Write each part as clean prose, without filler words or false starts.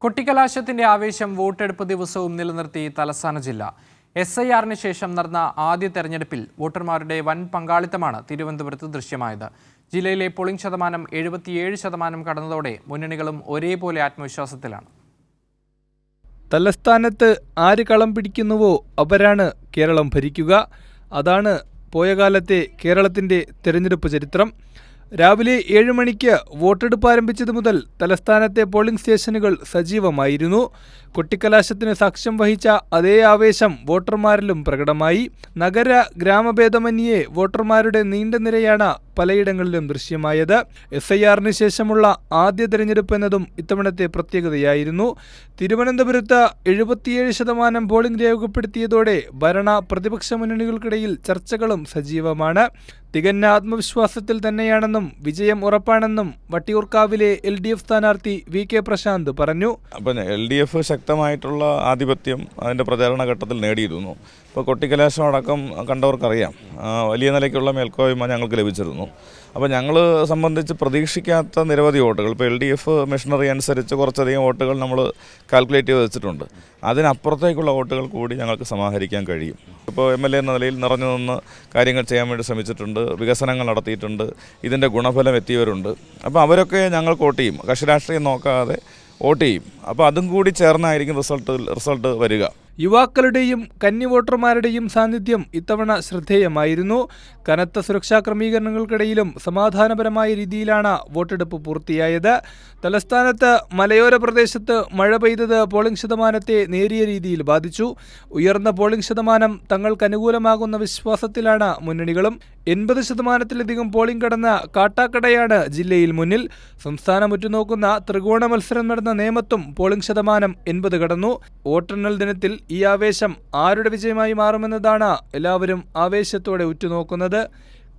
കൊട്ടിക്കലാശത്തിന്റെ ആവേശം വോട്ടെടുപ്പ് ദിവസവും നിലനിർത്തി തലസ്ഥാന ജില്ല. SIR-ന് ശേഷം നടന്ന ആദ്യ തെരഞ്ഞെടുപ്പിൽ വോട്ടർമാരുടെ വൻ പങ്കാളിത്തമാണ് തിരുവനന്തപുരത്ത് ദൃശ്യമായത്. ജില്ലയിലെ പോളിംഗ് ശതമാനം 77% കടന്നതോടെ മുന്നണികളും ഒരേപോലെ ആത്മവിശ്വാസത്തിലാണ്. തലസ്ഥാനത്ത് ആര് കളം പിടിക്കുന്നുവോ അവരാണ് കേരളം ഭരിക്കുക. അതാണ് പോയ കാലത്തെ കേരളത്തിന്റെ തെരഞ്ഞെടുപ്പ് ചരിത്രം. രാവിലെ 7 മണിക്ക് വോട്ടെടുപ്പ് ആരംഭിച്ചതു മുതൽ തലസ്ഥാനത്തെ പോളിംഗ് സ്റ്റേഷനുകൾ സജീവമായിരുന്നു. കൊട്ടിക്കലാശത്തിന് സാക്ഷ്യം വഹിച്ച അതേ ആവേശം വോട്ടർമാരിലും പ്രകടമായി. നഗര ഗ്രാമഭേദമന്യേ വോട്ടർമാരുടെ നീണ്ട നിരയാണ് പലയിടങ്ങളിലും ദൃശ്യമായത്. SIR-ന് ശേഷമുള്ള ആദ്യ തെരഞ്ഞെടുപ്പ് എന്നതും ഇത്തവണത്തെ പ്രത്യേകതയായിരുന്നു. തിരുവനന്തപുരത്ത് 77% പോളിംഗ് രേഖപ്പെടുത്തിയതോടെ ഭരണ പ്രതിപക്ഷ മുന്നണികൾക്കിടയിൽ ചർച്ചകളും സജീവമാണ്. തികഞ്ഞ ആത്മവിശ്വാസത്തിൽ തന്നെയാണെന്നും വിജയം ഉറപ്പാണെന്നും വട്ടിയൂർക്കാവിലെ LDF സ്ഥാനാർത്ഥി VK പ്രശാന്ത് പറഞ്ഞു. LDF ശക്തമായിട്ടുള്ള ആധിപത്യം അതിൻ്റെ പ്രചാരണ ഘട്ടത്തിൽ നേടിയിരുന്നു. ഇപ്പോൾ കൊട്ടിക്കലാശം അടക്കം കണ്ടവർക്കറിയാം, വലിയ നിലയ്ക്കുള്ള മേൽക്കോയ്മ ഞങ്ങൾക്ക് ലഭിച്ചിരുന്നു. അപ്പോൾ ഞങ്ങൾ സംബന്ധിച്ച് പ്രതീക്ഷിക്കാത്ത നിരവധി വോട്ടുകൾ, ഇപ്പോൾ LDF മെഷീനറി അനുസരിച്ച് കുറച്ചധികം വോട്ടുകൾ നമ്മൾ കാൽക്കുലേറ്റ് ചെയ്ത് വെച്ചിട്ടുണ്ട്. അതിനപ്പുറത്തേക്കുള്ള വോട്ടുകൾ കൂടി ഞങ്ങൾക്ക് സമാഹരിക്കാൻ കഴിയും. ഇപ്പോൾ MLA എന്ന നിലയിൽ നിറഞ്ഞു നിന്ന് കാര്യങ്ങൾ ചെയ്യാൻ വേണ്ടി ശ്രമിച്ചിട്ടുണ്ട്, വികസനങ്ങൾ നടത്തിയിട്ടുണ്ട്, ഇതിൻ്റെ ഗുണഫലം എത്തിയവരുണ്ട്. അപ്പോൾ അവരൊക്കെ ഞങ്ങൾക്ക് വോട്ട് ചെയ്യും, കക്ഷി രാഷ്ട്രീയം നോക്കാതെ വോട്ട് ചെയ്യും. അപ്പോൾ അതും കൂടി ചേർന്നായിരിക്കും റിസൾട്ട് വരിക. യുവാക്കളുടെയും കന്നി വോട്ടർമാരുടെയും സാന്നിധ്യം ഇത്തവണ ശ്രദ്ധേയമായിരുന്നു. കനത്ത സുരക്ഷാ ക്രമീകരണങ്ങൾക്കിടയിലും സമാധാനപരമായ രീതിയിലാണ് വോട്ടെടുപ്പ് പൂർത്തിയായത്. തലസ്ഥാനത്ത് മലയോര പ്രദേശത്ത് മഴ പെയ്തത് പോളിംഗ് ശതമാനത്തെ നേരിയ രീതിയിൽ ബാധിച്ചു. ഉയർന്ന പോളിംഗ് ശതമാനം തങ്ങൾക്ക് അനുകൂലമാകുന്ന വിശ്വാസത്തിലാണ് മുന്നണികളും. 80%-ലധികം പോളിംഗ് കടന്ന കാട്ടാക്കടയാണ് ജില്ലയിൽ മുന്നിൽ. സംസ്ഥാനം ഉറ്റുനോക്കുന്ന ത്രികോണ മത്സരം നടന്ന നേമത്തും പോളിംഗ് ശതമാനം 80 കടന്നു. വോട്ടെണ്ണൽ ദിനത്തിൽ ഈ ആവേശം ആരുടെ വിജയമായി മാറുമെന്നതാണ് എല്ലാവരും ആവേശത്തോടെ ഉറ്റുനോക്കുന്നത്.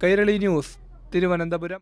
കൈരളി ന്യൂസ്, തിരുവനന്തപുരം.